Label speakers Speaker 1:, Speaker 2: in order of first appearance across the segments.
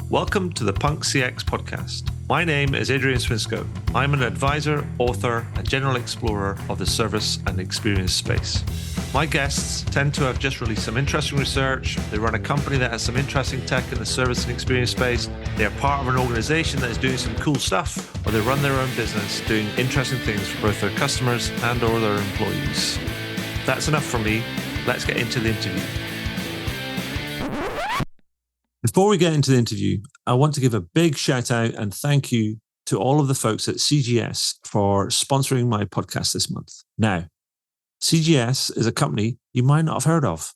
Speaker 1: Welcome to the Punk CX podcast. My name is Adrian Swinscoe. I'm an advisor, author, and general explorer of the service and experience space. My guests tend to have just released some interesting research. They run a company that has some interesting tech in the service and experience space. They are part of an organization that is doing some cool stuff, or they run their own business doing interesting things for both their customers and or their employees. That's enough from me. Let's get into the interview. Before we get into the interview, I want to give a big shout out and thank you to all of the folks at CGS for sponsoring my podcast this month. Now, CGS is a company you might not have heard of,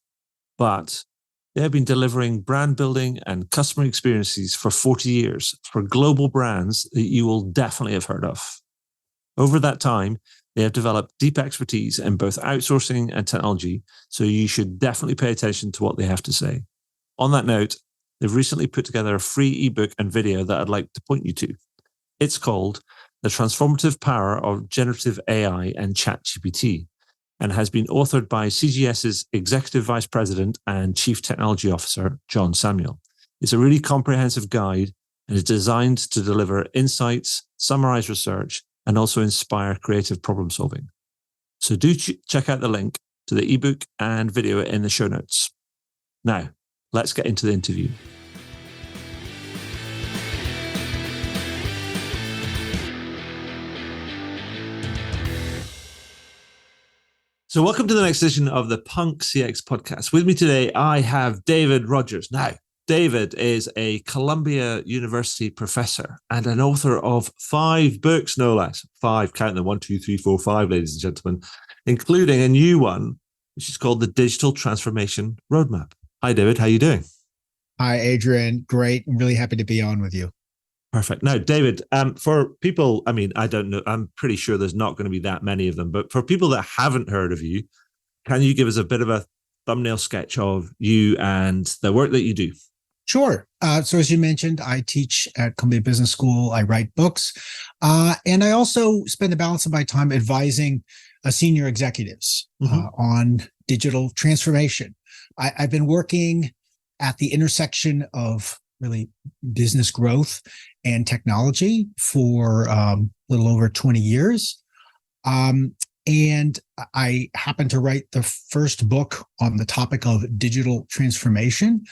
Speaker 1: but they have been delivering brand building and customer experiences for 40 years for global brands that you will definitely have heard of. Over that time, they have developed deep expertise in both outsourcing and technology, so you should definitely pay attention to what they have to say. On that note, they've recently put together a free ebook and video that I'd like to point you to. It's called The Transformative Power of Generative AI and ChatGPT, and has been authored by CGS's Executive Vice President and Chief Technology Officer, John Samuel. It's a really comprehensive guide and is designed to deliver insights, summarize research, and also inspire creative problem solving. So do check out the link to the ebook and video in the show notes. Now, let's get into the interview. So welcome to the next edition of the Punk CX podcast. With me today, I have David Rogers. Now, David is a Columbia University professor and an author of 5 books, no less. 5, count them, 1, 2, 3, 4, 5, ladies and gentlemen, including a new one, which is called the Digital Transformation Roadmap. Hi, David. How are you doing?
Speaker 2: Hi, Adrian. Great. I'm really happy to be on with you.
Speaker 1: Perfect. Now, David, for people, I don't know, I'm pretty sure there's not going to be that many of them, but for people that haven't heard of you, can you give us a bit of a thumbnail sketch of you and the work that you do?
Speaker 2: Sure. So as you mentioned, I teach at Columbia Business School. I write books. And I also spend the balance of my time advising senior executives on digital transformation. I've been working at the intersection of really business growth and technology for a little over 20 years. And I happened to write the first book on the topic of digital transformation.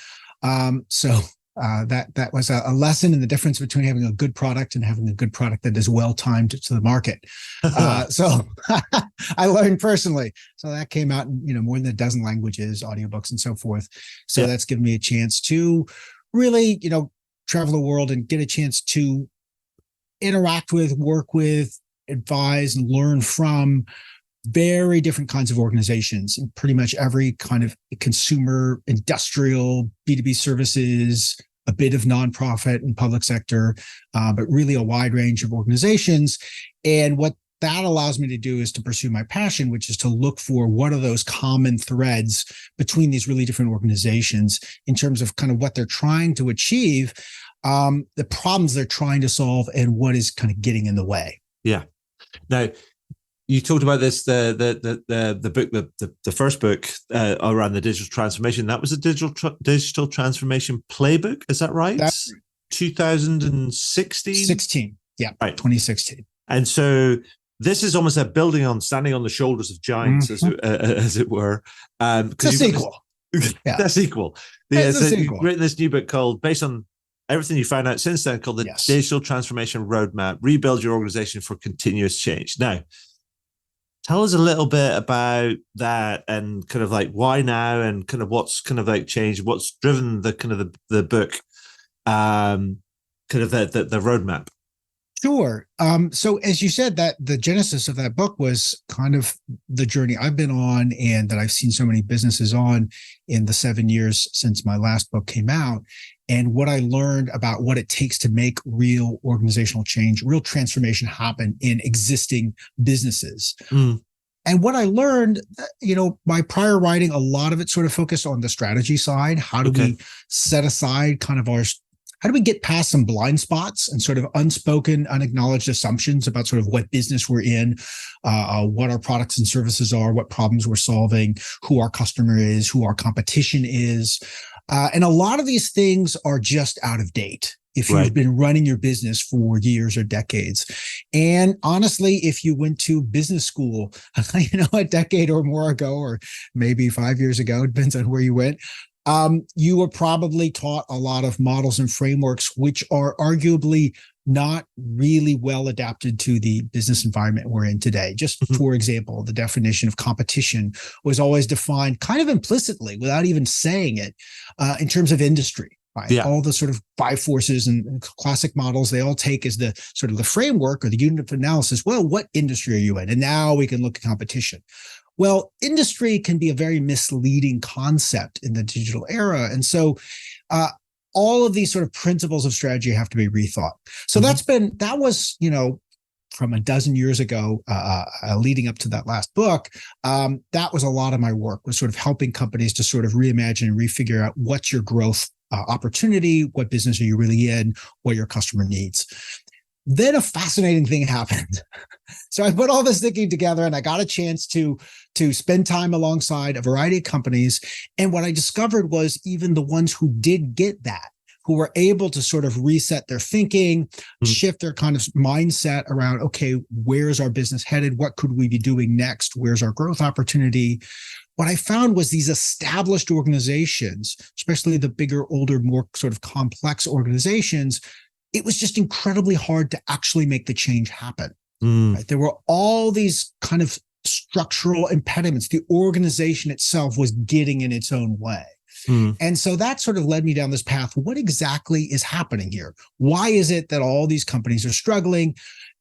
Speaker 2: So that was a lesson in the difference between having a good product and having a good product that is well-timed to the market. So I learned personally. So that came out in more than a dozen languages, audiobooks, and so forth. So that's given me a chance to really, travel the world and get a chance to interact with, work with, advise, and learn from very different kinds of organizations and pretty much every kind of consumer, industrial, B2B services, a bit of nonprofit and public sector, but really a wide range of organizations. And what that allows me to do is to pursue my passion, which is to look for what are those common threads between these really different organizations in terms of kind of what they're trying to achieve, the problems they're trying to solve, and what is kind of getting in the way. Yeah.
Speaker 1: Now, you talked about this, the book, the first book around the digital transformation. That was a digital transformation playbook. Is that right? That's 2016?
Speaker 2: 16. Yeah. Right. 2016.
Speaker 1: And so this is almost standing on the shoulders of giants, as it were.
Speaker 2: It's a sequel.
Speaker 1: A sequel. You've written this new book based on everything you found out since then, called the Digital Transformation Roadmap, Rebuild Your Organization for Continuous Change. Now, tell us a little bit about that and kind of like why now and kind of what's kind of like changed, what's driven the kind of the book, kind of the roadmap.
Speaker 2: Sure. So as you said, that the genesis of that book was kind of the journey I've been on and that I've seen so many businesses on in the 7 years since my last book came out, and what I learned about what it takes to make real organizational change, real transformation happen in existing businesses. And what I learned, my prior writing, a lot of it sort of focused on the strategy side. How do we set aside kind of how do we get past some blind spots and sort of unspoken, unacknowledged assumptions about sort of what business we're in, what our products and services are, what problems we're solving, who our customer is, who our competition is, And a lot of these things are just out of date if you've been running your business for years or decades. And honestly, if you went to business school, a decade or more ago, or maybe 5 years ago, depends on where you went, you were probably taught a lot of models and frameworks, which are arguably not really well adapted to the business environment we're in today. Just for example, the definition of competition was always defined kind of implicitly without even saying it in terms of industry. Right? Yeah. All the sort of five forces and classic models, they all take as the sort of the framework or the unit of analysis. Well, what industry are you in? And now we can look at competition. Well, industry can be a very misleading concept in the digital era. And so all of these sort of principles of strategy have to be rethought. So that was, from a dozen years ago, leading up to that last book, that was a lot of my work, was sort of helping companies to sort of reimagine and refigure out what's your growth opportunity, what business are you really in, what your customer needs. Then a fascinating thing happened. So I put all this thinking together and I got a chance to spend time alongside a variety of companies. And what I discovered was even the ones who did get that, who were able to sort of reset their thinking, shift their kind of mindset around, okay, where's our business headed? What could we be doing next? Where's our growth opportunity? What I found was these established organizations, especially the bigger, older, more sort of complex organizations, it was just incredibly hard to actually make the change happen. Right? There were all these kind of structural impediments. The organization itself was getting in its own way. And so that sort of led me down this path. What exactly is happening here? Why is it that all these companies are struggling?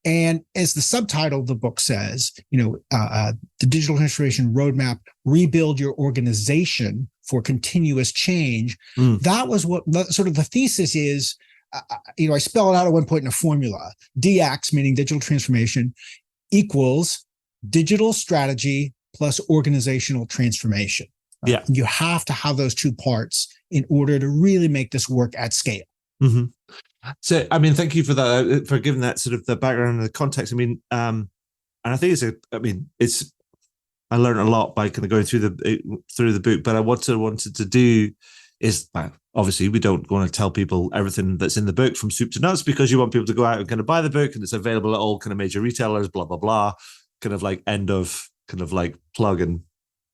Speaker 2: And as the subtitle of the book says, the digital transformation roadmap, rebuild your organization for continuous change. That was what sort of the thesis is. I spell it out at one point in a formula. DX, meaning digital transformation, equals digital strategy plus organizational transformation. Right? Yeah. You have to have those two parts in order to really make this work at scale.
Speaker 1: So, thank you for that, for giving that sort of the background and the context. And I think I learned a lot by kind of going through the book, but I wanted to do is, obviously we don't want to tell people everything that's in the book from soup to nuts, because you want people to go out and kind of buy the book, and it's available at all kind of major retailers, blah, blah, blah, kind of like end of kind of like plug and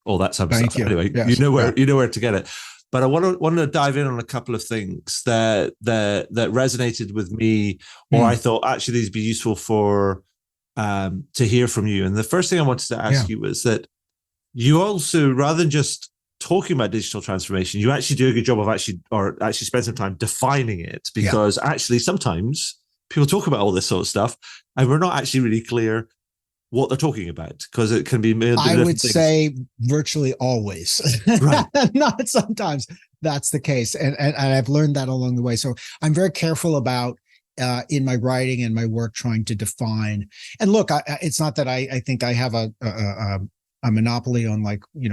Speaker 1: all that sort of stuff. Anyway, yes. you know where to get it. But I want to dive in on a couple of things that resonated with me, or I thought actually these would be useful for to hear from you. And the first thing I wanted to ask you was that you also, rather than just talking about digital transformation, you actually do a good job of actually spend some time defining it, because actually sometimes people talk about all this sort of stuff and we're not actually really clear what they're talking about, because it can be
Speaker 2: I would say virtually always. Right. Not sometimes that's the case. And I've learned that along the way. So I'm very careful about in my writing and my work trying to define. And look, it's not that I think I have a monopoly on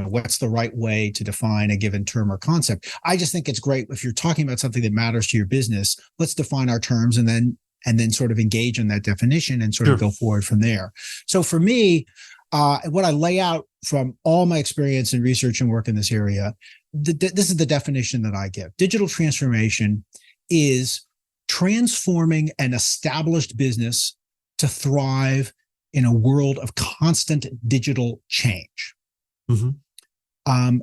Speaker 2: what's the right way to define a given term or concept. I just think it's great if you're talking about something that matters to your business, let's define our terms and then sort of engage in that definition and sort of go forward from there. So for me, what I lay out from all my experience and research and work in this area, this is the definition that I give. Digital transformation is transforming an established business to thrive in a world of constant digital change. And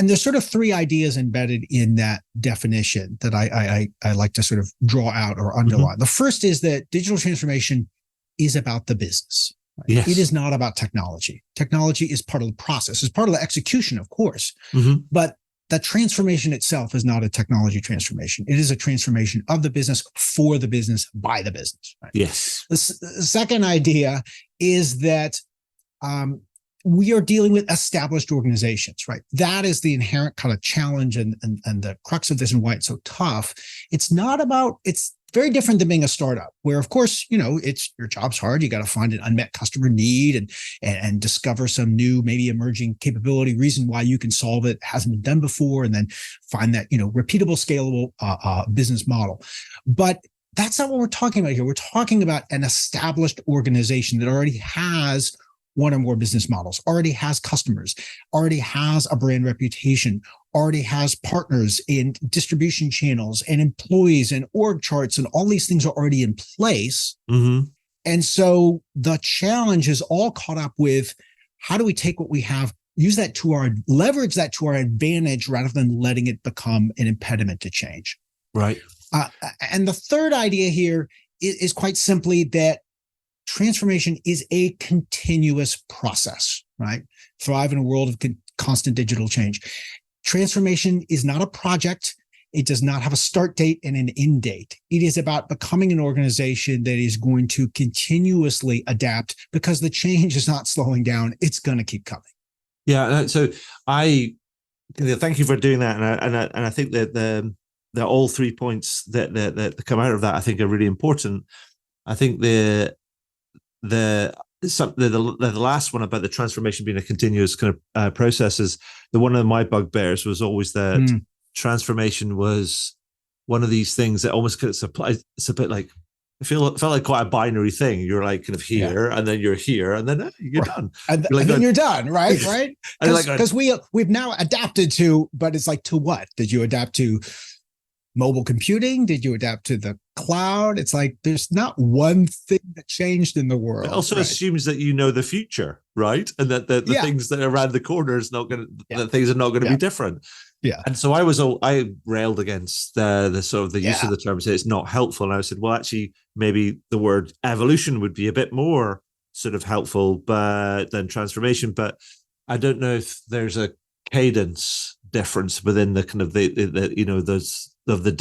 Speaker 2: there's sort of three ideas embedded in that definition that I like to sort of draw out or underline. The first is that digital transformation is about the business. Right? Yes. It is not about technology. Technology is part of the process. It's part of the execution, of course. But the transformation itself is not a technology transformation. It is a transformation of the business, for the business, by the business. Right?
Speaker 1: Yes.
Speaker 2: The second idea is that we are dealing with established organizations, right? That is the inherent kind of challenge and the crux of this and why it's so tough. It's very different than being a startup, where of course, it's your job's hard. You got to find an unmet customer need and discover some new, maybe emerging capability, reason why you can solve it, hasn't been done before, and then find that, repeatable, scalable business model. But that's not what we're talking about here. We're talking about an established organization that already has one or more business models, already has customers, already has a brand reputation, already has partners in distribution channels and employees and org charts, and all these things are already in place.
Speaker 1: Mm-hmm.
Speaker 2: And so the challenge is all caught up with, how do we take what we have, leverage that to our advantage rather than letting it become an impediment to change.
Speaker 1: Right.
Speaker 2: And the third idea here is quite simply that transformation is a continuous process, right? Thrive in a world of constant digital change. Transformation is not a project. It does not have a start date and an end date. It is about becoming an organization that is going to continuously adapt, because the change is not slowing down. It's going to keep coming.
Speaker 1: Yeah. So thank you for doing that. And I think that the all 3 points that come out of that, I think, are really important. I think the last one about the transformation being a continuous kind of process is one of my bugbears was always that transformation was one of these things that almost it's a bit like, it felt like quite a binary thing. You're like kind of here, and then you're here, and then you're done.
Speaker 2: And then you're done, right? Right? Because we've now adapted to, but it's like, to what? Did you adapt to mobile computing? Did you adapt to the cloud? It's like there's not one thing that changed in the world.
Speaker 1: It also assumes that you know the future, right? And that the things that are around the corner is not going to, that things are not going to be different.
Speaker 2: Yeah.
Speaker 1: And so I railed against the sort of the use of the term, say it's not helpful. And I said, well, actually, maybe the word evolution would be a bit more sort of helpful than transformation. But I don't know if there's a cadence difference within the kind of the you know, those of the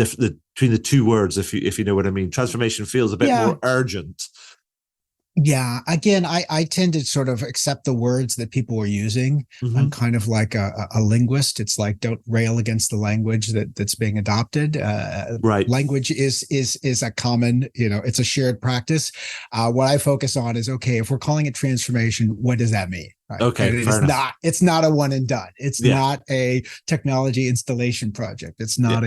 Speaker 1: between the two words, if you know what I mean. Transformation feels a bit more urgent.
Speaker 2: Yeah. Again, I tend to sort of accept the words that people are using. Mm-hmm. I'm kind of like a linguist. It's like, don't rail against the language that's being adopted.
Speaker 1: Right.
Speaker 2: Language is a common, it's a shared practice. What I focus on is, okay, if we're calling it transformation, what does that mean? Right?
Speaker 1: Okay.
Speaker 2: It's not a one and done. It's not a technology installation project. It's not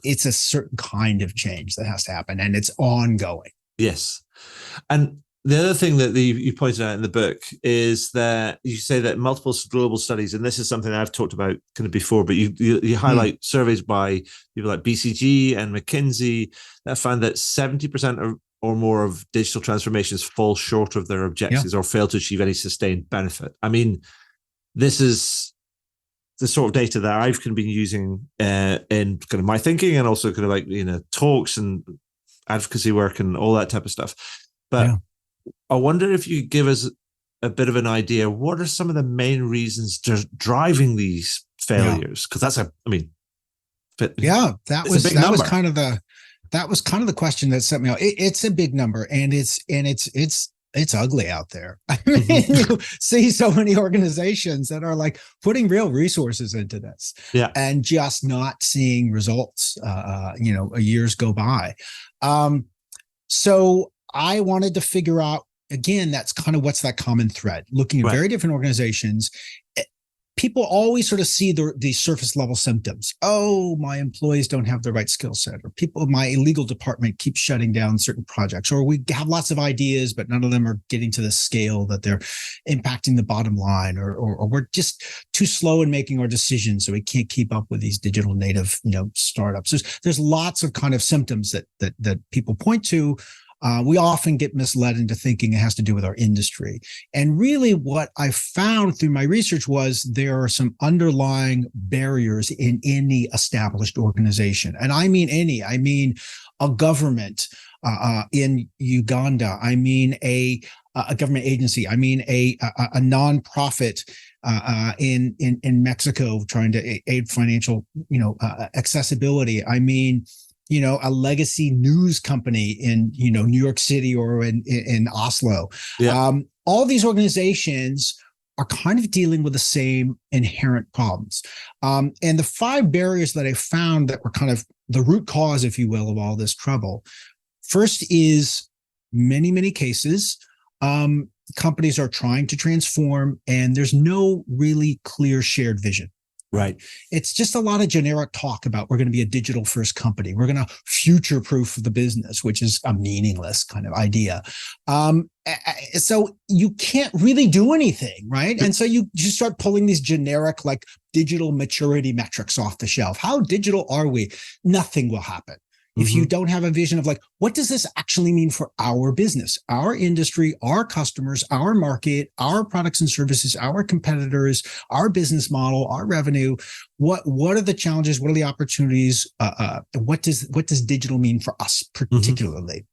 Speaker 2: it's a certain kind of change that has to happen, and it's ongoing.
Speaker 1: Yes. And the other thing that you pointed out in the book is that you say that multiple global studies, and this is something I've talked about kind of before, but you highlight surveys by people like BCG and McKinsey that found that 70% or more of digital transformations fall short of their objectives or fail to achieve any sustained benefit. I mean, this is the sort of data that I've kind of been using in kind of my thinking, and also kind of like, talks and advocacy work and all that type of stuff. But I wonder if you could give us a bit of an idea, what are some of the main reasons driving these failures? Because that was kind of the question that set me out. It's a big number, and it's ugly out there. I mean, you see so many organizations that are like putting real resources into this, and just not seeing results. Years go by. So I wanted to figure out, again, that's kind of what's that common thread. Looking at very different organizations, people always sort of see the surface level symptoms. Oh, my employees don't have the right skill set, or my legal department keeps shutting down certain projects, or we have lots of ideas, but none of them are getting to the scale that they're impacting the bottom line, or we're just too slow in making our decisions, so we can't keep up with these digital native, startups. There's lots of kind of symptoms that people point to. We often get misled into thinking it has to do with our industry. And really what I found through my research was there are some underlying barriers in any established organization. And I mean a government in Uganda. I mean a government agency. I mean a nonprofit in Mexico trying to aid financial, accessibility. I mean, a legacy news company in, New York City or in Oslo. All these organizations are kind of dealing with the same inherent problems. And the 5 barriers that I found that were kind of the root cause, if you will, of all this trouble. First is many cases, companies are trying to transform, and there's no really clear shared vision. Right.
Speaker 2: It's just a lot of generic talk about we're going to be a digital first company. We're going to future proof the business, which is a meaningless kind of idea. So you can't really do anything, right? And so you just start pulling these generic like digital maturity metrics off the shelf. How digital are we? Nothing will happen if you don't have a vision of like, what does this actually mean for our business, our industry, our customers, our market, our products and services, our competitors, our business model, our revenue? What are the challenges? What are the opportunities? What does digital mean for us particularly?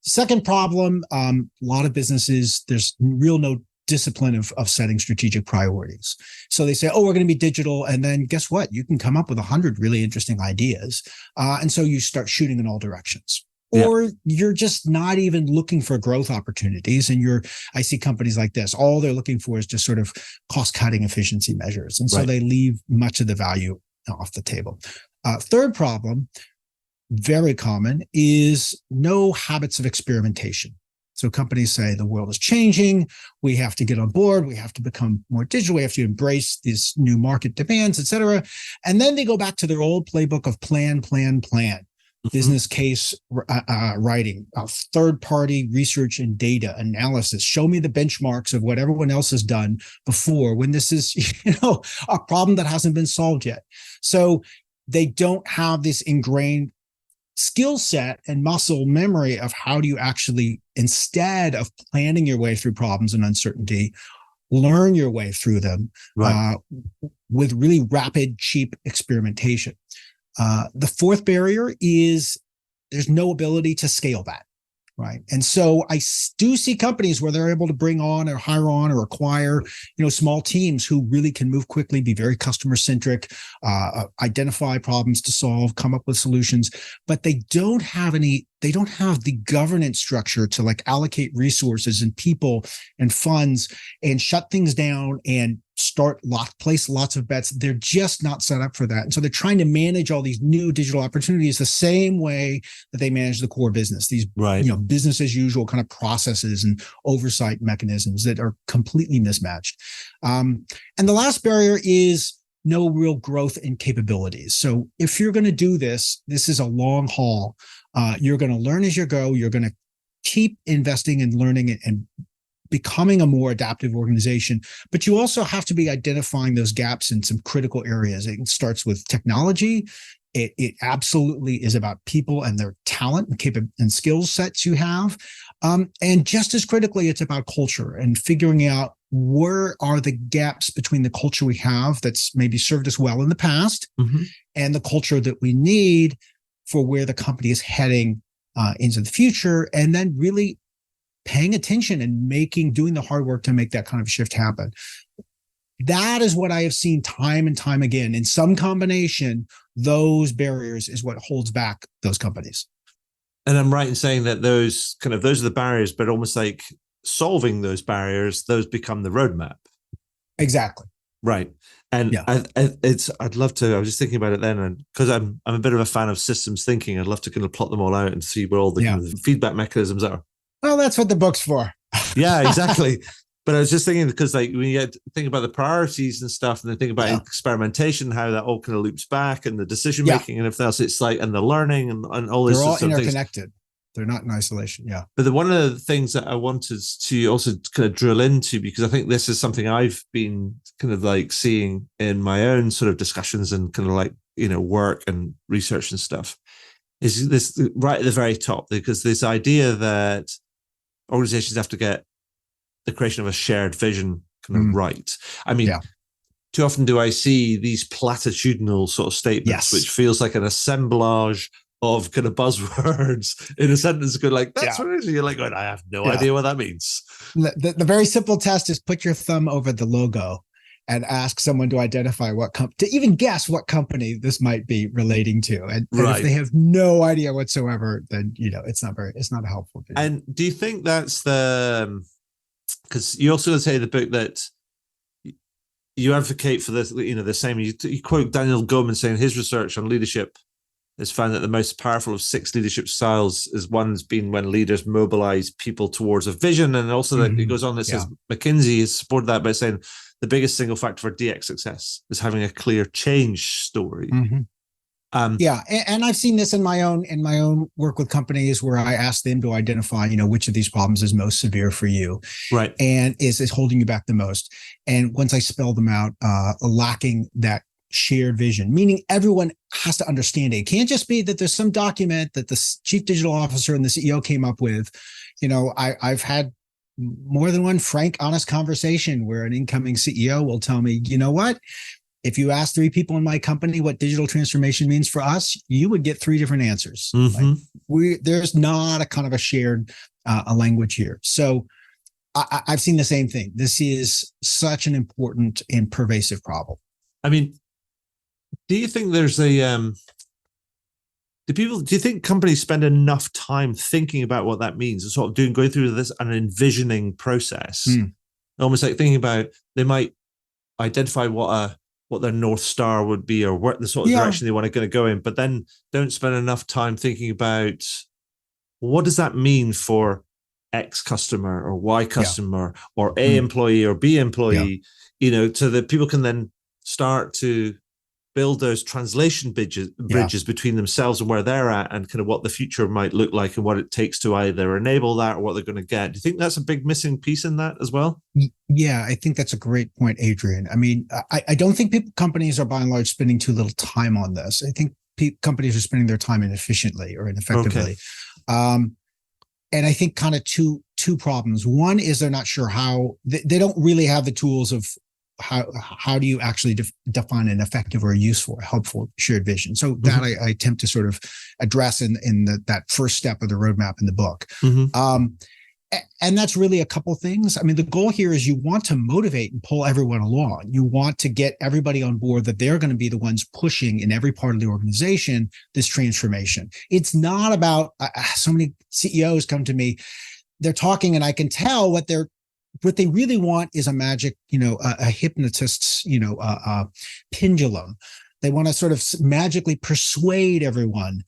Speaker 2: Second problem, a lot of businesses, there's no discipline of setting strategic priorities. So they say, oh, we're going to be digital. And then guess what? You can come up with 100 really interesting ideas. And so you start shooting in all directions. Or you're just not even looking for growth opportunities. And I see companies like this, all they're looking for is just sort of cost-cutting efficiency measures. And so they leave much of the value off the table. Third problem, very common, is no habits of experimentation. So companies say the world is changing. We have to get on board. We have to become more digital. We have to embrace these new market demands, et cetera. And then they go back to their old playbook of plan. Business case writing, third-party research and data analysis. Show me the benchmarks of what everyone else has done before when this is, a problem that hasn't been solved yet. So they don't have this ingrained skill set and muscle memory of how do you actually, instead of planning your way through problems and uncertainty, learn your way through them with really rapid, cheap experimentation. The fourth barrier is there's no ability to scale that, right? And so I do see companies where they're able to bring on or hire on or acquire, small teams who really can move quickly, be very customer centric, identify problems to solve, come up with solutions, but they don't have the governance structure to like allocate resources and people and funds and shut things down and place lots of bets. They're just not set up for that. And so they're trying to manage all these new digital opportunities the same way that they manage the core business, these business as usual kind of processes and oversight mechanisms that are completely mismatched. And the last barrier is no real growth in capabilities. So if you're going to do this is a long haul. You're going to learn as you go. You're going to keep investing and learning and becoming a more adaptive organization, but you also have to be identifying those gaps in some critical areas. It starts with technology. It absolutely is about people and their talent and skills sets you have. And just as critically, it's about culture and figuring out where are the gaps between the culture we have that's maybe served us well in the past and the culture that we need for where the company is heading into the future, and then really paying attention and doing the hard work to make that kind of shift happen. That is what I have seen time and time again. In some combination, those barriers is what holds back those companies.
Speaker 1: And I'm right in saying that those are the barriers, but almost like solving those barriers, those become the roadmap.
Speaker 2: Exactly.
Speaker 1: Right. And I'd love to, I was just thinking about it then, and because I'm a bit of a fan of systems thinking, I'd love to kind of plot them all out and see where all the kind of feedback mechanisms are.
Speaker 2: Well, that's what the book's for.
Speaker 1: Yeah, exactly. But I was just thinking, because like when you think about the priorities and stuff, and then think about experimentation, how that all kind of loops back, and the decision making and everything else, it's like, and the learning and all this.
Speaker 2: They're all interconnected. They're not in isolation. Yeah.
Speaker 1: But one of the things that I wanted to also kind of drill into, because I think this is something I've been kind of like seeing in my own sort of discussions and kind of like, work and research and stuff, is this right at the very top, because this idea that organizations have to get the creation of a shared vision kind of right. I mean, too often do I see these platitudinal sort of statements, which feels like an assemblage of kind of buzzwords in a sentence. Good, like that's what it is. You're like, I have no idea what that means.
Speaker 2: The very simple test is put your thumb over the logo and ask someone to identify to even guess what company this might be relating to. And if they have no idea whatsoever, then, it's not a helpful video.
Speaker 1: And do you think that's because you also say in the book that you advocate for this, the same, you quote Daniel Goleman saying his research on leadership has found that the most powerful of 6 leadership styles is one's been when leaders mobilize people towards a vision. And also that it goes on, that says McKinsey has supported that by saying the biggest single factor for DX success is having a clear change story.
Speaker 2: Yeah, and I've seen this in my own work with companies where I ask them to identify, which of these problems is most severe for you,
Speaker 1: right,
Speaker 2: and is holding you back the most. And once I spell them out, lacking that shared vision, meaning everyone has to understand it. It can't just be that there's some document that the chief digital officer and the CEO came up with. I've had more than one frank, honest conversation where an incoming CEO will tell me, you know what? If you ask 3 people in my company what digital transformation means for us, you would get 3 different answers. There's not a kind of a shared a language here. So I've seen the same thing. This is such an important and pervasive problem.
Speaker 1: I mean, do you think there's a do you think companies spend enough time thinking about what that means and sort of going through this an envisioning process? Almost like thinking about, they might identify what their North Star would be, or what the sort of direction they want to go in, but then don't spend enough time thinking about what does that mean for X customer or Y customer or A employee or B employee, so that people can then start to build those translation bridges between themselves and where they're at, and kind of what the future might look like and what it takes to either enable that or what they're going to get. Do you think that's a big missing piece in that as well?
Speaker 2: Yeah, I think that's a great point, Adrian. I mean, I don't think companies are by and large spending too little time on this. I think companies are spending their time inefficiently or ineffectively. And I think kind of two problems. One is they're not sure how, they don't really have the tools of how do you actually define an effective or useful or helpful shared vision. So that I attempt to sort of address in that first step of the roadmap in the book. And that's really a couple things. I mean, the goal here is you want to motivate and pull everyone along. You want to get everybody on board that they're going to be the ones pushing in every part of the organization this transformation. It's not about, so many CEOs come to me, they're talking and I can tell what they really want is a magic, a hypnotist's, pendulum. They want to sort of magically persuade everyone,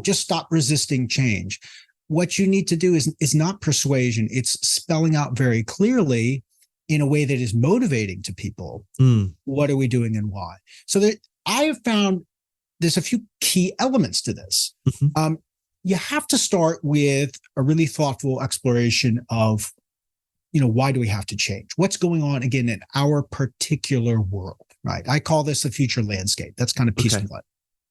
Speaker 2: just stop resisting change. What you need to do is not persuasion. It's spelling out very clearly in a way that is motivating to people. What are we doing and why? So I have found there's a few key elements to this. You have to start with a really thoughtful exploration of, why do we have to change? What's going on, again, in our particular world, right? I call this the future landscape. That's kind of piecemeal.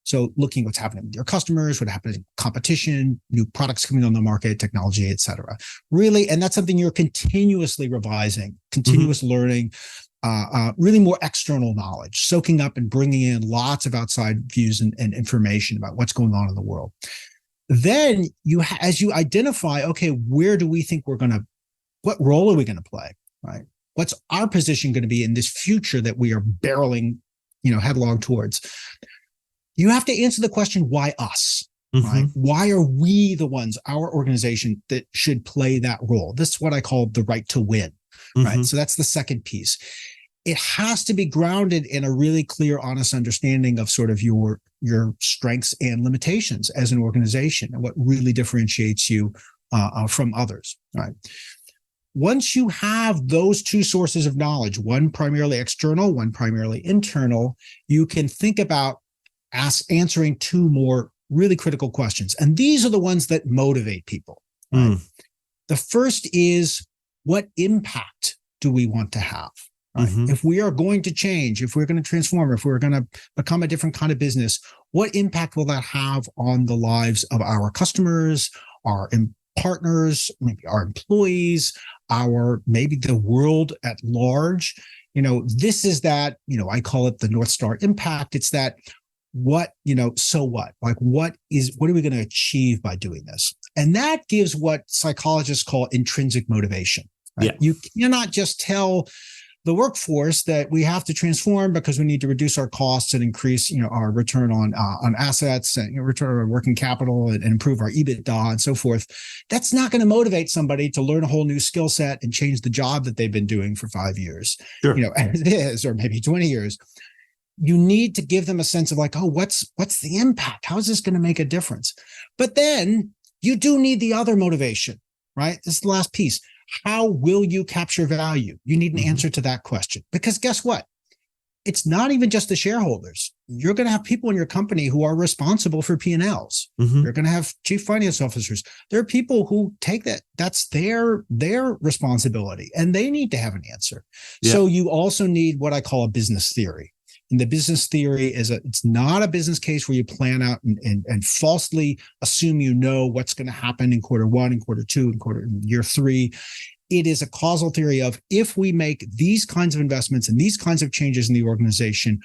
Speaker 2: So looking what's happening with your customers, what happens in competition, new products coming on the market, technology, et cetera. Really, and that's something you're continuously revising, continuous learning, really more external knowledge, soaking up and bringing in lots of outside views and information about what's going on in the world. Then as you identify, okay, where do we think what role are we going to play, right? What's our position going to be in this future that we are barreling, headlong towards? You have to answer the question, why us? Right? Why are we the ones, our organization, that should play that role? This is what I call the right to win, right? So that's the second piece. It has to be grounded in a really clear, honest understanding of sort of your strengths and limitations as an organization and what really differentiates you from others, right? Once you have those two sources of knowledge, one primarily external, one primarily internal, you can think about answering 2 more really critical questions. And these are the ones that motivate people. Right? The first is, what impact do we want to have? Right? If we are going to change, if we're going to transform, if we're going to become a different kind of business, what impact will that have on the lives of our customers, our partners, maybe our employees, maybe the world at large? This is that, I call it the North Star impact. It's that, so what? Like, what are we going to achieve by doing this? And that gives what psychologists call intrinsic motivation. Right? You cannot just tell the workforce that we have to transform because we need to reduce our costs and increase, our return on assets and return on working capital and improve our EBITDA and so forth. That's not going to motivate somebody to learn a whole new skill set and change the job that they've been doing for 5 years, as it is, or maybe 20 years. You need to give them a sense of like, what's the impact? How is this going to make a difference? But then you do need the other motivation, right? This is the last piece. how will you capture value? You need an answer to that question, because guess what? It's not even just the shareholders. You're going to have people in your company who are responsible for P&Ls. You're going to have chief finance officers. There are people who take that. That's their responsibility, and they need to have an answer. Yeah. So you also need what I call a business theory. And the business theory it's not a business case where you plan out and falsely assume you know what's going to happen in quarter one, in quarter two, in year three. It is a causal theory of, if we make these kinds of investments and these kinds of changes in the organization,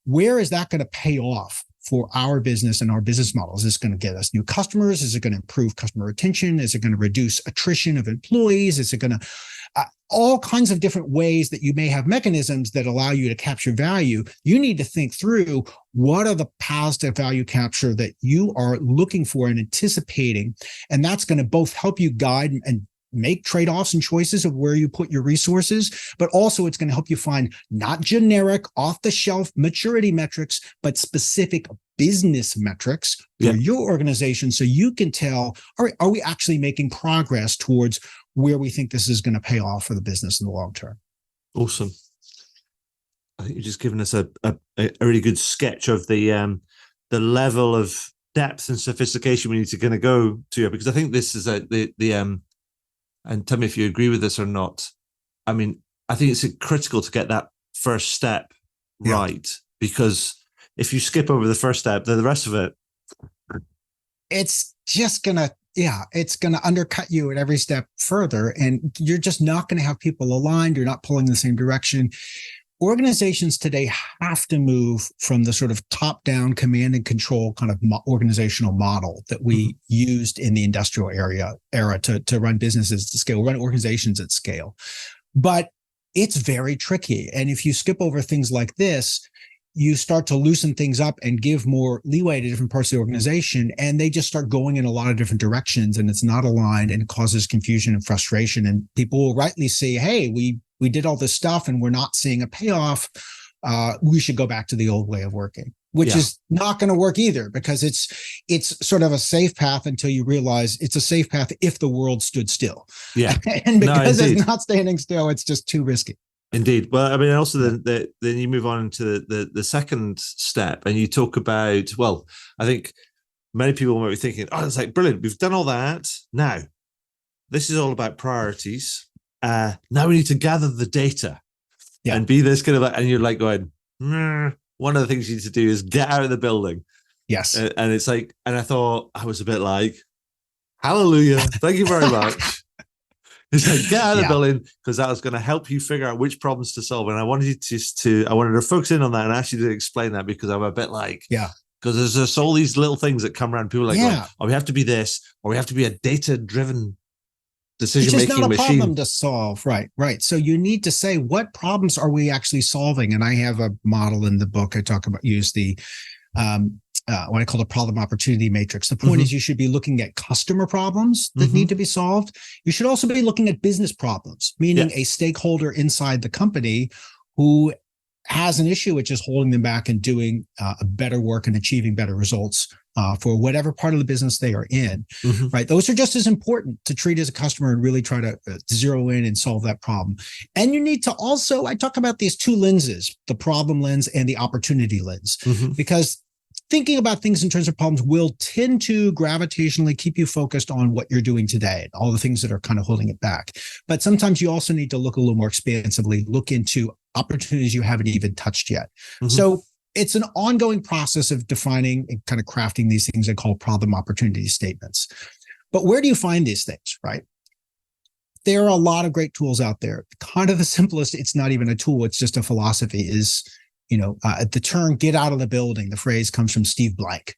Speaker 2: where is that going to pay off for our business and our business models? Is this going to get us new customers? Is it going to improve customer retention? Is it going to reduce attrition of employees? Is it going to all kinds of different ways that you may have mechanisms that allow you to capture value? You need to think through, what are the paths to value capture that you are looking for and anticipating? And that's going to both help you guide and make trade-offs and choices of where you put your resources, but also it's going to help you find not generic, off-the-shelf maturity metrics, but specific business metrics for your organization, so you can tell, all right, are we actually making progress towards where we think this is going to pay off for the business in the long term?
Speaker 1: Awesome. I think you've just given us a really good sketch of the level of depth and sophistication we need to kind of go to, because I think this is and tell me if you agree with this or not. I mean, I think it's critical to get that first step right, because if you skip over the first step, then the rest of it,
Speaker 2: it's just gonna undercut you at every step further, and you're just not going to have people aligned. You're not pulling in the same direction. Organizations today have to move from the sort of top-down command and control kind of organizational model that we used in the industrial era to run businesses to scale, run organizations at scale. But it's very tricky. And if you skip over things like this, you start to loosen things up and give more leeway to different parts of the organization, and they just start going in a lot of different directions, and it's not aligned, and it causes confusion and frustration. And people will rightly say, hey, we did all this stuff and we're not seeing a payoff. We should go back to the old way of working, which is not going to work either, because it's sort of a safe path until you realize it's a safe path if the world stood still. Yeah. And because it's not standing still, it's just too risky.
Speaker 1: Indeed. Well, I mean, also then you move on to the second step, and you talk about, well, I think many people might be thinking, oh, it's like, brilliant, we've done all that. Now, this is all about priorities. Now we need to gather the data and be this kind of, and you're like going, one of the things you need to do is get out of the building.
Speaker 2: Yes.
Speaker 1: And it's like, and I thought, I was a bit like, hallelujah, thank you very much. It's like, get out of the building, because that was going to help you figure out which problems to solve. And I wanted you I wanted to focus in on that and ask you to explain that, because I'm a bit like, because there's just all these little things that come around. People are like, oh, we have to be this, or we have to be a data-driven decision-making machine.
Speaker 2: It's not a problem to solve. Right. So you need to say, what problems are we actually solving? And I have a model in the book I talk about, use the what I call the problem opportunity matrix. The point is, you should be looking at customer problems that need to be solved. You should also be looking at business problems, meaning a stakeholder inside the company who has an issue which is holding them back and doing better work and achieving better results for whatever part of the business they are in, right? Those are just as important to treat as a customer and really try to zero in and solve that problem. And you need to also, I talk about these two lenses, the problem lens and the opportunity lens, because thinking about things in terms of problems will tend to gravitationally keep you focused on what you're doing today and all the things that are kind of holding it back. But sometimes you also need to look a little more expansively, look into opportunities you haven't even touched yet. So it's an ongoing process of defining and kind of crafting these things I call problem opportunity statements. But where do you find these things, right? There are a lot of great tools out there. Kind of the simplest, it's not even a tool, it's just a philosophy, is the term "get out of the building." The phrase comes from Steve Blank.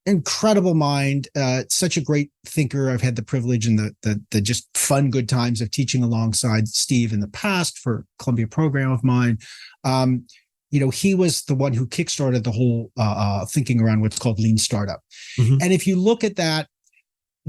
Speaker 2: Incredible mind, such a great thinker. I've had the privilege and the just fun, good times of teaching alongside Steve in the past for a Columbia program of mine. He was the one who kickstarted the whole thinking around what's called lean startup. And if you look at that,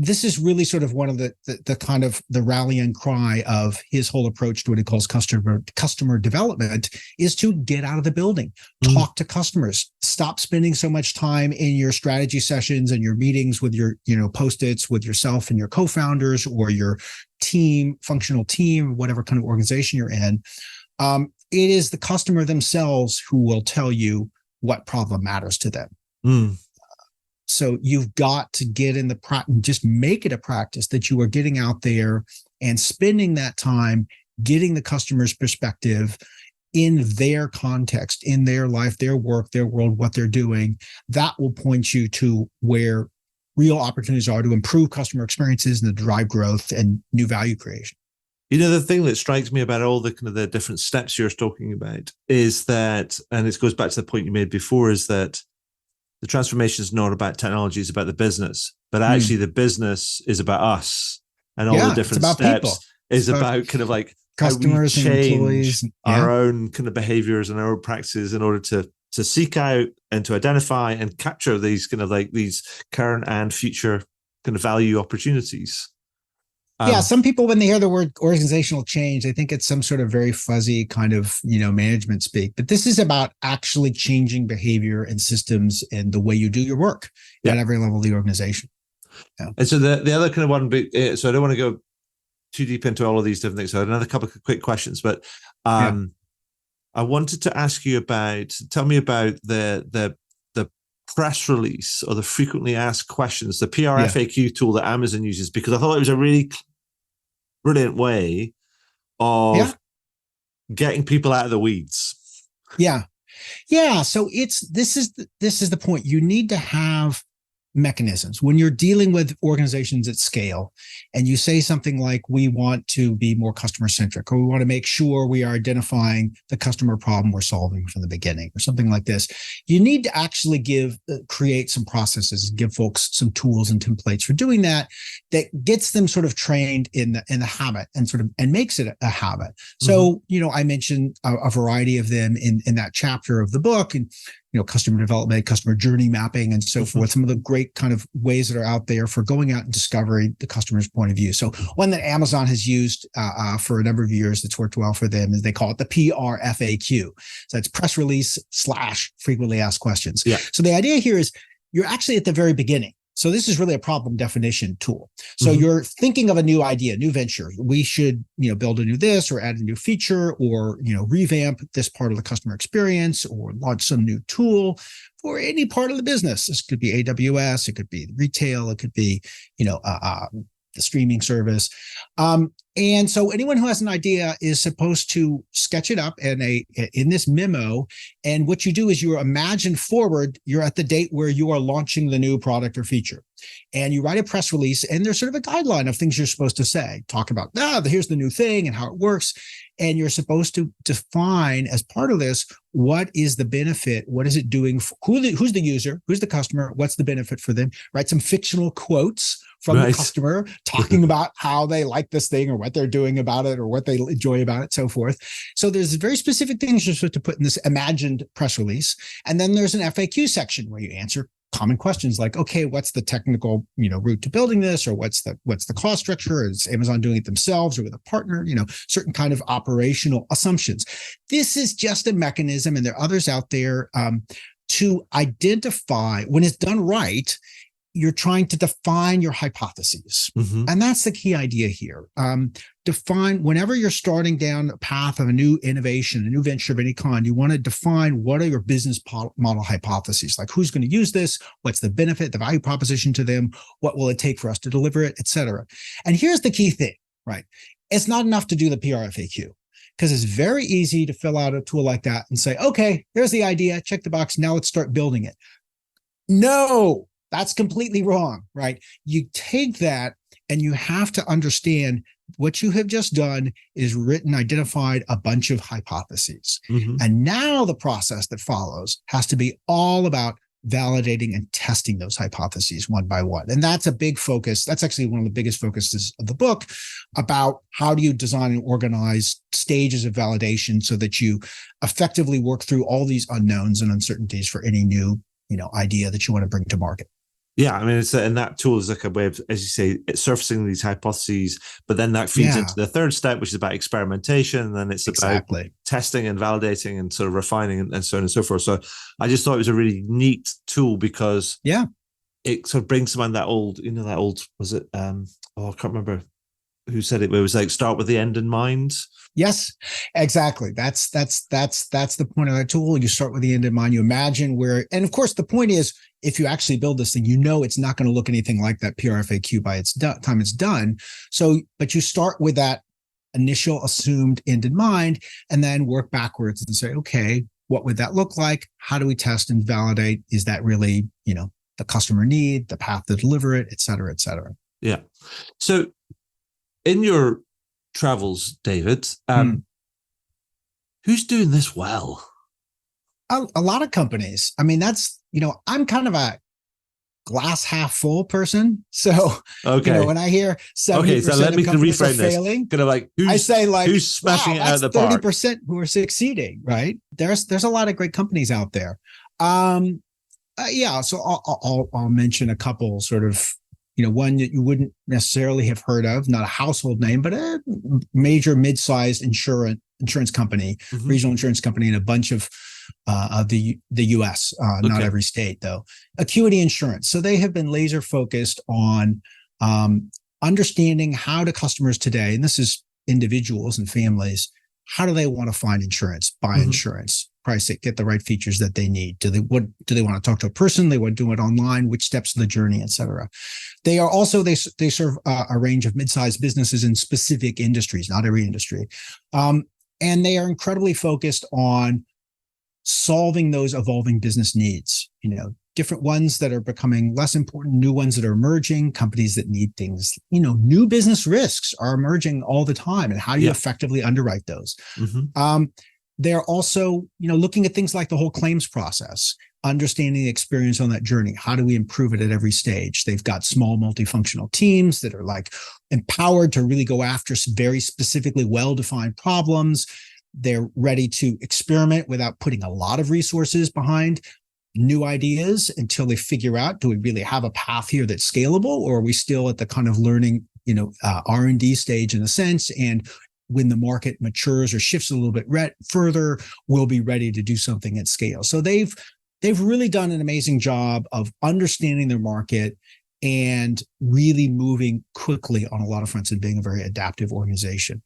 Speaker 2: this is really sort of one of the kind of the rallying cry of his whole approach to what he calls customer development is to get out of the building, talk to customers, stop spending so much time in your strategy sessions and your meetings with your, Post-its with yourself and your co-founders or your team, functional team, whatever kind of organization you're in. It is the customer themselves who will tell you what problem matters to them. So you've got to get in the practice, just make it a practice that you are getting out there and spending that time, getting the customer's perspective in their context, in their life, their work, their world, what they're doing. That will point you to where real opportunities are to improve customer experiences and to drive growth and new value creation.
Speaker 1: The thing that strikes me about all the kind of the different steps you're talking about is that, and it goes back to the point you made before, is that the transformation is not about technology, it's about the business, but actually the business is about us, and all the different steps is about kind of like
Speaker 2: customers
Speaker 1: how we change
Speaker 2: and employees,
Speaker 1: our own kind of behaviors and our own practices in order to seek out and to identify and capture these kind of like these current and future kind of value opportunities.
Speaker 2: Some people, when they hear the word organizational change, they think it's some sort of very fuzzy kind of, management speak. But this is about actually changing behavior and systems and the way you do your work at every level of the organization. Yeah.
Speaker 1: And so the other kind of one, so I don't want to go too deep into all of these different things. So I had another couple of quick questions, but I wanted to ask you tell me about the press release or the frequently asked questions, the PRFAQ tool that Amazon uses, because I thought it was a really brilliant way of getting people out of the weeds.
Speaker 2: Yeah. So this is the point. You need to have mechanisms when you're dealing with organizations at scale, and you say something like, we want to be more customer centric, or we want to make sure we are identifying the customer problem we're solving from the beginning, or something like this. You need to actually create some processes, give folks some tools and templates for doing that gets them sort of trained in the habit and makes it a habit. So, I mentioned a variety of them in that chapter of the book, and customer development, customer journey mapping, and so forth. Some of the great kind of ways that are out there for going out and discovering the customer's point of view. So one that Amazon has used for a number of years that's worked well for them is they call it the PRFAQ. So it's press release / frequently asked questions. Yeah. So the idea here is you're actually at the very beginning. So this is really a problem definition tool. So you're thinking of a new idea, new venture. We should, build a new this, or add a new feature, or, revamp this part of the customer experience, or launch some new tool for any part of the business. This could be AWS, it could be retail, it could be, the streaming service. And so anyone who has an idea is supposed to sketch it up in this memo. And what you do is you imagine forward, you're at the date where you are launching the new product or feature. And you write a press release, and there's sort of a guideline of things you're supposed to say. Talk about, here's the new thing and how it works. And you're supposed to define, as part of this, what is the benefit? What is it doing? Who's the user? Who's the customer? What's the benefit for them? Write some fictional quotes from the customer talking about how they like this thing, or what they're doing about it, or what they enjoy about it, so forth. So there's very specific things you're supposed to put in this imagined press release. And then there's an FAQ section where you answer common questions like, okay, what's the technical, route to building this, or what's the cost structure? Is Amazon doing it themselves or with a partner? Certain kind of operational assumptions. This is just a mechanism, and there are others out there to identify, when it's done right, you're trying to define your hypotheses. And that's the key idea here. Define, whenever you're starting down a path of a new innovation, a new venture of any kind, you want to define what are your business model hypotheses, like who's going to use this, what's the benefit, the value proposition to them, what will it take for us to deliver it, et cetera. And here's the key thing, right? It's not enough to do the PRFAQ, because it's very easy to fill out a tool like that and say, okay, here's the idea, check the box, now let's start building it. No, that's completely wrong, right? You take that, and you have to understand what you have just done is identified a bunch of hypotheses. And now the process that follows has to be all about validating and testing those hypotheses one by one. And that's a big focus. That's actually one of the biggest focuses of the book, about how do you design and organize stages of validation so that you effectively work through all these unknowns and uncertainties for any new, idea that you want to bring to market.
Speaker 1: Yeah, I mean, and that tool is like a way of, as you say, it's surfacing these hypotheses, but then that feeds into the third step, which is about experimentation. And then it's about testing and validating and sort of refining and so on and so forth. So I just thought it was a really neat tool because it sort of brings to mind that old, was it, I can't remember who said it, but it was like, start with the end in mind.
Speaker 2: Yes, exactly. That's the point of that tool. You start with the end in mind. You imagine where, and of course, the point is, if you actually build this thing, it's not going to look anything like that PRFAQ by its time it's done. So, but you start with that initial assumed end in mind, and then work backwards and say, okay, what would that look like? How do we test and validate? Is that really, the customer need, the path to deliver it, et cetera, et cetera?
Speaker 1: Yeah. So, in your travels, David, who's doing this well?
Speaker 2: A lot of companies. I mean, that's, I'm kind of a glass half full person. So, when I hear 70%
Speaker 1: so let me
Speaker 2: of companies are
Speaker 1: reframe this.
Speaker 2: Failing,
Speaker 1: kind of like, I say who's smashing it out of the park?
Speaker 2: 30% who are succeeding, right? There's a lot of great companies out there. So I'll mention a couple sort of, one that you wouldn't necessarily have heard of, not a household name, but a major mid-sized insurance company, regional insurance company in a bunch of the U.S., not every state though. Acuity Insurance. So they have been laser focused on understanding how do customers today, and this is individuals and families, how do they want to find insurance, buy insurance, price it, get the right features that they need? Do they want to talk to a person? They want to do it online? Which steps of the journey, et cetera? They are also, they serve a range of mid-sized businesses in specific industries, not every industry. And they are incredibly focused on solving those evolving business needs, different ones that are becoming less important, new ones that are emerging, companies that need things, new business risks are emerging all the time. And how do you effectively underwrite those? They're also, looking at things like the whole claims process, understanding the experience on that journey. How do we improve it at every stage? They've got small multifunctional teams that are like empowered to really go after some very specifically well-defined problems. They're ready to experiment without putting a lot of resources behind new ideas until they figure out, do we really have a path here that's scalable, or are we still at the kind of learning, R&D stage in a sense? And when the market matures or shifts a little bit further, we'll be ready to do something at scale. So they've really done an amazing job of understanding their market and really moving quickly on a lot of fronts and being a very adaptive organization.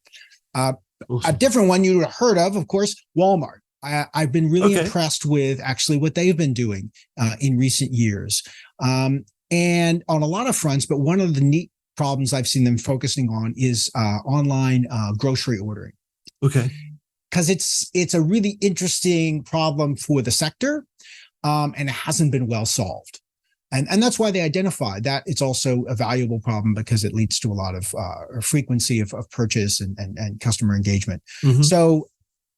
Speaker 2: Awesome. A different one you heard of course, Walmart. I've been really impressed with actually what they've been doing in recent years. And on a lot of fronts, but one of the neat problems I've seen them focusing on is online grocery ordering.
Speaker 1: Okay.
Speaker 2: Because it's a really interesting problem for the sector, and it hasn't been well solved. And that's why they identify that it's also a valuable problem because it leads to a lot of frequency of purchase and customer engagement. So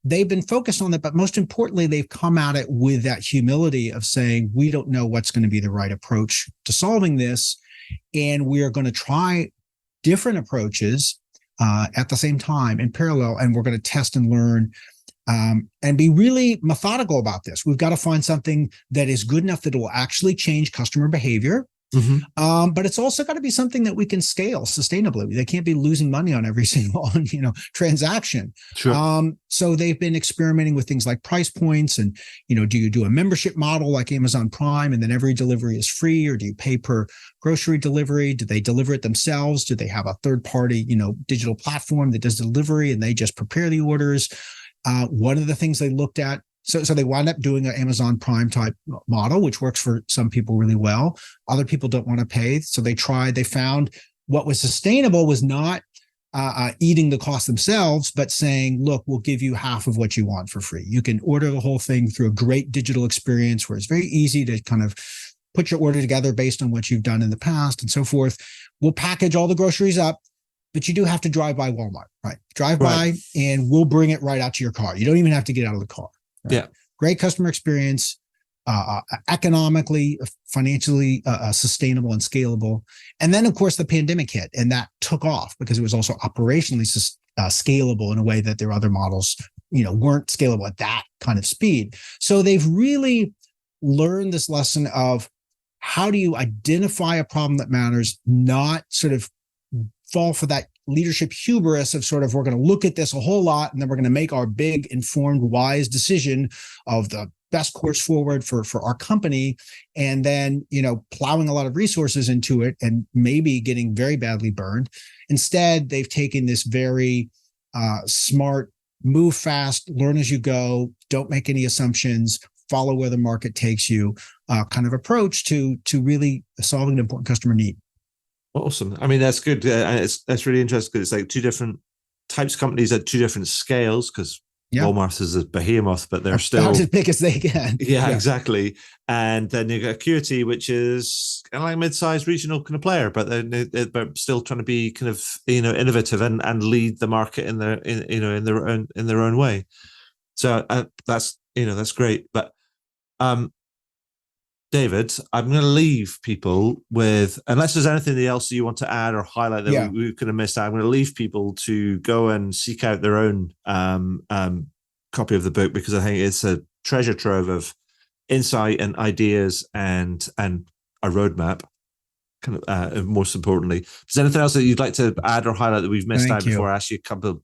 Speaker 2: they've been focused on that, but most importantly, they've come at it with that humility of saying, we don't know what's going to be the right approach to solving this. And we are going to try different approaches at the same time in parallel, and we're going to test and learn and be really methodical about this. We've got to find something that is good enough that it will actually change customer behavior. But it's also got to be something that we can scale sustainably. They can't be losing money on every single, transaction.
Speaker 1: Sure.
Speaker 2: So they've been experimenting with things like price points and, do you do a membership model like Amazon Prime and then every delivery is free, or do you pay per grocery delivery? Do they deliver it themselves? Do they have a third party, digital platform that does delivery and they just prepare the orders? One of the things they looked at, so they wound up doing an Amazon Prime type model, which works for some people really well. Other people don't want to pay. So they found what was sustainable was not eating the cost themselves, but saying, look, we'll give you half of what you want for free. You can order the whole thing through a great digital experience where it's very easy to kind of put your order together based on what you've done in the past and so forth. We'll package all the groceries up, but you do have to drive by Walmart, right? Drive by and we'll bring it right out to your car. You don't even have to get out of the car. Right? Yeah. Great customer experience, economically, financially sustainable and scalable. And then, of course, the pandemic hit and that took off because it was also operationally scalable in a way that their other models, weren't scalable at that kind of speed. So they've really learned this lesson of how do you identify a problem that matters, not sort of fall for that leadership hubris of sort of, we're going to look at this a whole lot and then we're going to make our big, informed, wise decision of the best course forward for our company, and then, plowing a lot of resources into it and maybe getting very badly burned. Instead, they've taken this very smart, move fast, learn as you go, don't make any assumptions, follow where the market takes you kind of approach to really solving an important customer need.
Speaker 1: Awesome. I mean, that's good. That's really interesting because it's like two different types of companies at two different scales, because Walmart is a behemoth, but they're still
Speaker 2: about as big as they can.
Speaker 1: Yeah, exactly. And then you got Acuity, which is kind of like a mid-sized regional kind of player, but they're still trying to be kind of innovative and lead the market in their own way. So that's great. But David, I'm going to leave people with, unless there's anything else you want to add or highlight that we could have missed out, I'm going to leave people to go and seek out their own copy of the book, because I think it's a treasure trove of insight and ideas and a roadmap, kind of most importantly. Is there anything else that you'd like to add or highlight that we've missed out before I ask you a couple of,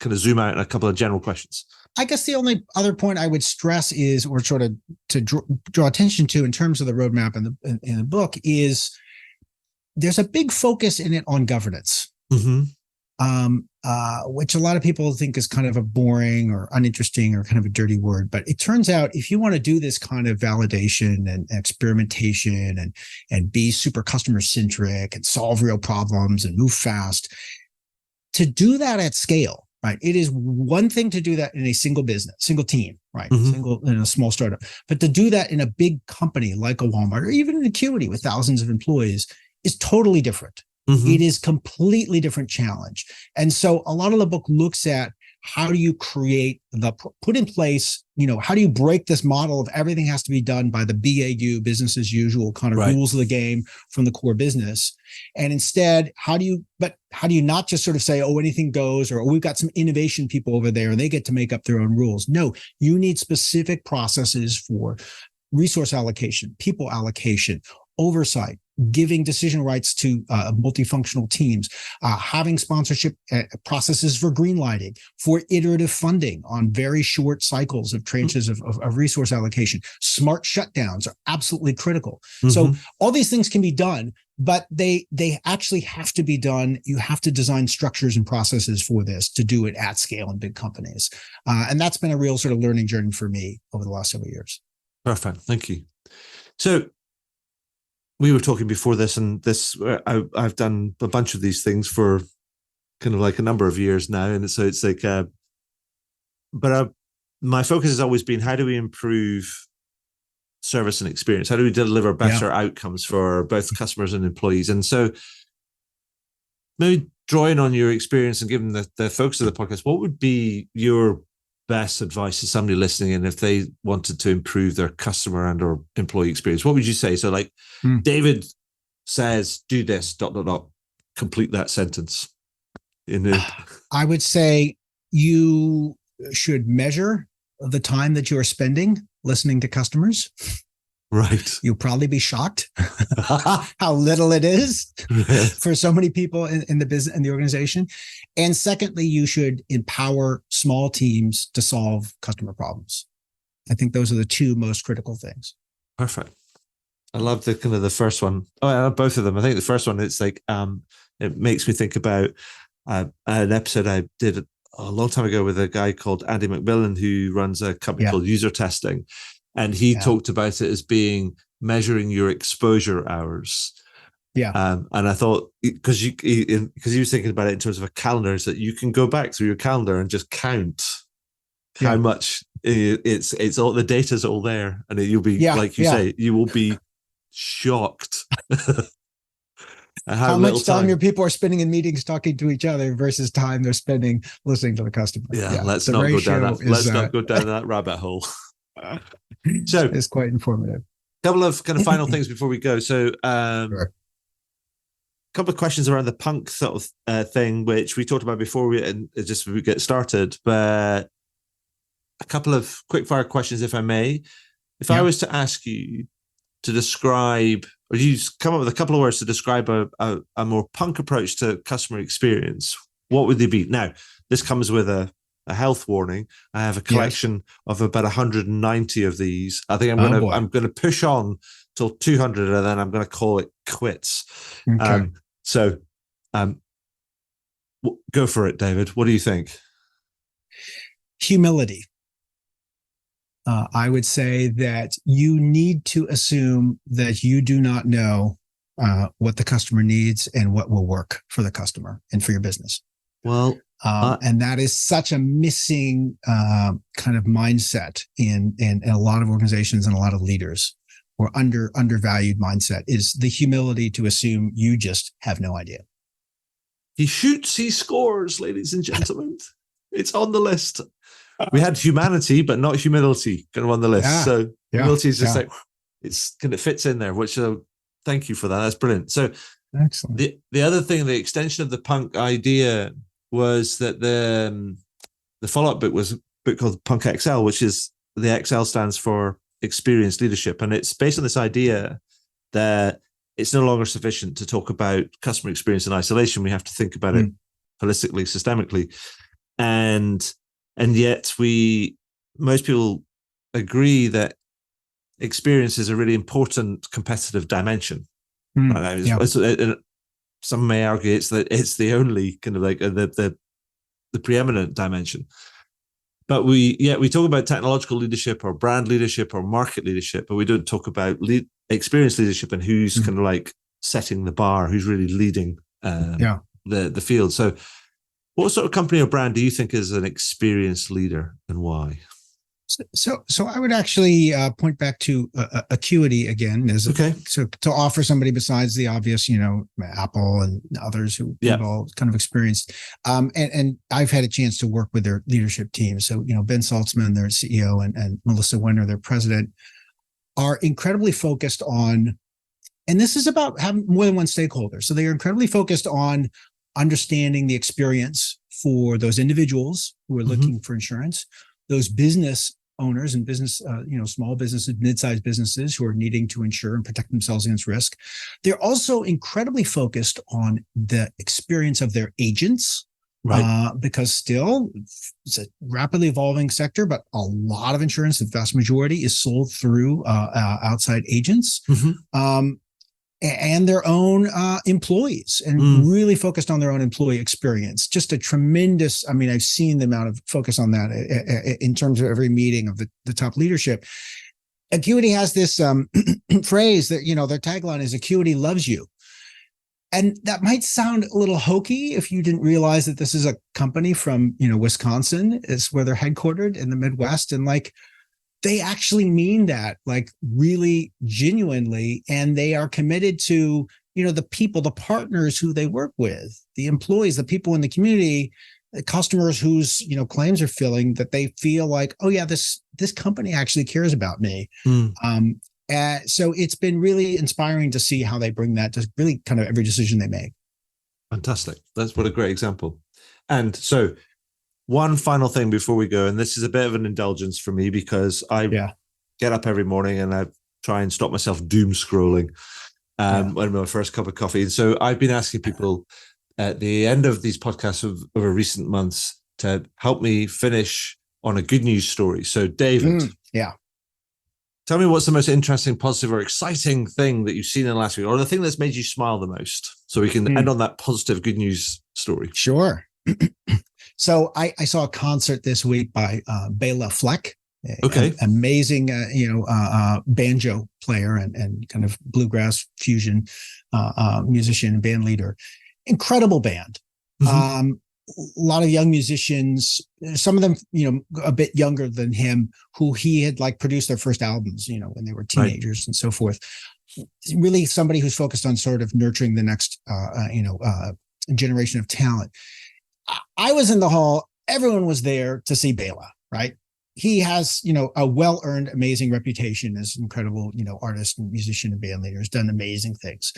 Speaker 1: kind of zoom out and a couple of general questions?
Speaker 2: I guess the only other point I would stress is, or sort of to draw attention to in terms of the roadmap in the book, is there's a big focus in it on governance, which a lot of people think is kind of a boring or uninteresting or kind of a dirty word. But it turns out if you want to do this kind of validation and experimentation and be super customer centric and solve real problems and move fast, to do that at scale, right? It is one thing to do that in a single business, single team, right? Single in a small startup, but to do that in a big company like a Walmart or even an Acuity with thousands of employees is totally different. It is completely different challenge. And so a lot of the book looks at how do you put in place, how do you break this model of everything has to be done by the BAU, business as usual kind of rules of the game from the core business. And instead, how do you not just sort of say, oh, anything goes, or we've got some innovation people over there and they get to make up their own rules. No, you need specific processes for resource allocation, people allocation, oversight, giving decision rights to multifunctional teams, having sponsorship processes for greenlighting, for iterative funding on very short cycles of tranches of resource allocation. Smart shutdowns are absolutely critical. So all these things can be done, but they actually have to be done. You have to design structures and processes for this to do it at scale in big companies. And that's been a real sort of learning journey for me over the last several years.
Speaker 1: Perfect. Thank you. So we were talking before this, and I've done a bunch of these things for kind of like a number of years now. And so it's like, my focus has always been, how do we improve service and experience? How do we deliver better outcomes for both customers and employees? And so maybe drawing on your experience and given the focus of the podcast, what would be your best advice to somebody listening in if they wanted to improve their customer and or employee experience? What would you say? So like David says, do this, ... complete that sentence.
Speaker 2: I would say you should measure the time that you are spending listening to customers.
Speaker 1: Right.
Speaker 2: You'll probably be shocked how little it is for so many people in the business and the organization. And secondly, you should empower small teams to solve customer problems. I think those are the two most critical things.
Speaker 1: Perfect. I love the kind of the first one. Oh, I love both of them. I think the first one, it's like, it makes me think about an episode I did a long time ago with a guy called Andy McMillan, who runs a company called User Testing. And he talked about it as being measuring your exposure hours. Yeah. And I thought, because he was thinking about it in terms of a calendar, is that you can go back through your calendar and just count how much it's all, the data's all there. And you'll be, like you say, you will be shocked.
Speaker 2: How much time your people are spending in meetings talking to each other versus time they're spending listening to the customer.
Speaker 1: Let's not go down that rabbit hole. So
Speaker 2: it's quite informative.
Speaker 1: A couple of kind of final things before we go. So a couple of questions around the punk sort of thing, which we talked about before we get started, but a couple of quick fire questions, if I may. If I was to ask you to describe, or you come up with a couple of words to describe a more punk approach to customer experience, what would they be? Now, this comes with a health warning. I have a collection of about 190 of these. I think I'm gonna push on till 200, and then I'm gonna call it quits.
Speaker 2: Okay.
Speaker 1: Go for it, David. What do you think?
Speaker 2: Humility. I would say that you need to assume that you do not know what the customer needs and what will work for the customer and for your business.
Speaker 1: Well,
Speaker 2: and that is such a missing kind of mindset in a lot of organizations and a lot of leaders, or undervalued mindset, is the humility to assume you just have no idea.
Speaker 1: He shoots, he scores, ladies and gentlemen. It's on the list. We had humanity, but not humility kind of on the list.
Speaker 2: Yeah,
Speaker 1: so humility is just like, it's kind of fits in there, which thank you for that. That's brilliant. So
Speaker 2: excellent.
Speaker 1: The other thing, the extension of the punk idea was that the follow-up book was a book called Punk XL, which is, the XL stands for experienced leadership. And it's based on this idea that it's no longer sufficient to talk about customer experience in isolation. We have to think about it holistically, systemically. And yet most people agree that experience is a really important competitive dimension. Right? Some may argue it's the only kind of like the preeminent dimension. But we talk about technological leadership or brand leadership or market leadership, but we don't talk about experience leadership and who's kind of like setting the bar, who's really leading the field. So what sort of company or brand do you think is an experienced leader, and why?
Speaker 2: So I would actually point back to Acuity again, so to offer somebody besides the obvious, Apple and others who have all kind of experienced. And I've had a chance to work with their leadership team. So, Ben Saltzman, their CEO, and Melissa Winter, their president, are incredibly focused on, and this is about having more than one stakeholder. So they are incredibly focused on understanding the experience for those individuals who are looking for insurance, those business owners and business, small businesses, mid-sized businesses who are needing to insure and protect themselves against risk. They're also incredibly focused on the experience of their agents, right? Because still it's a rapidly evolving sector, but a lot of insurance, the vast majority, is sold through outside agents. And their own employees, and really focused on their own employee experience. Just a tremendous, I've seen the amount of focus on that in terms of every meeting of the top leadership. Acuity has this phrase that, their tagline is "Acuity loves you." And that might sound a little hokey if you didn't realize that this is a company from, Wisconsin. It's where they're headquartered in the Midwest. And they actually mean that, really genuinely, and they are committed to, the people, the partners who they work with, the employees, the people in the community, the customers whose, claims are filling, that they feel like, oh yeah, this company actually cares about me. So it's been really inspiring to see how they bring that to really kind of every decision they make.
Speaker 1: Fantastic. That's what a great example. And so, one final thing before we go, and this is a bit of an indulgence for me because I get up every morning and I try and stop myself doom scrolling when my first cup of coffee. And so I've been asking people at the end of these podcasts over recent months to help me finish on a good news story. So David, tell me what's the most interesting, positive, or exciting thing that you've seen in the last week, or the thing that's made you smile the most, so we can end on that positive, good news story.
Speaker 2: Sure. So I saw a concert this week by Bela Fleck, amazing, banjo player and kind of bluegrass fusion musician and band leader. Incredible band. A lot of young musicians, some of them, a bit younger than him, who he had produced their first albums, when they were teenagers and so forth. Really somebody who's focused on sort of nurturing the next, generation of talent. I was in the hall. Everyone was there to see Bela, right? He has, a well-earned, amazing reputation as an incredible, artist and musician and band leader. Has done amazing things.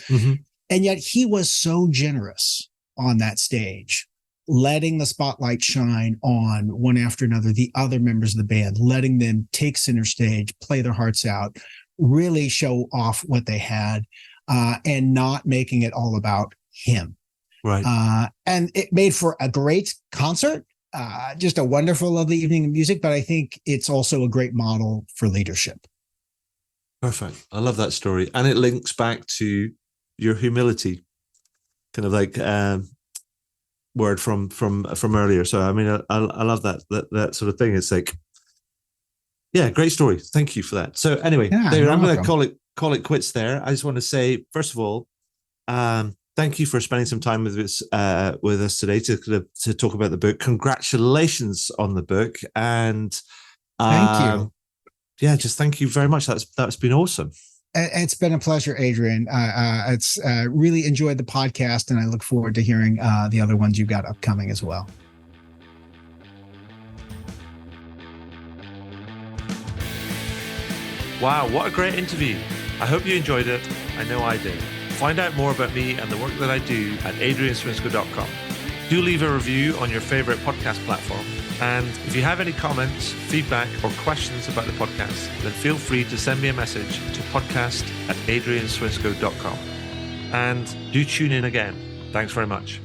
Speaker 2: And yet he was so generous on that stage, letting the spotlight shine on one after another, the other members of the band, letting them take center stage, play their hearts out, really show off what they had and not making it all about him.
Speaker 1: Right.
Speaker 2: And it made for a great concert, just a wonderful, lovely evening of music. But I think it's also a great model for leadership.
Speaker 1: Perfect. I love that story. And it links back to your humility, kind of like word from earlier. So, I mean, I love that sort of thing. It's like, yeah, great story. Thank you for that. So anyway, David, I'm going to call it quits there. I just want to say, first of all, thank you for spending some time with us today to talk about the book. Congratulations on the book, and
Speaker 2: thank you.
Speaker 1: Yeah, just thank you very much. That's been awesome.
Speaker 2: It's been a pleasure, Adrian. It's really enjoyed the podcast, and I look forward to hearing the other ones you've got upcoming as well.
Speaker 1: Wow, what a great interview. I hope you enjoyed it. I know I did. Find out more about me and the work that I do at adrianswinscoe.com. Do leave a review on your favorite podcast platform. And if you have any comments, feedback, or questions about the podcast, then feel free to send me a message to podcast@adrianswinscoe.com. And do tune in again. Thanks very much.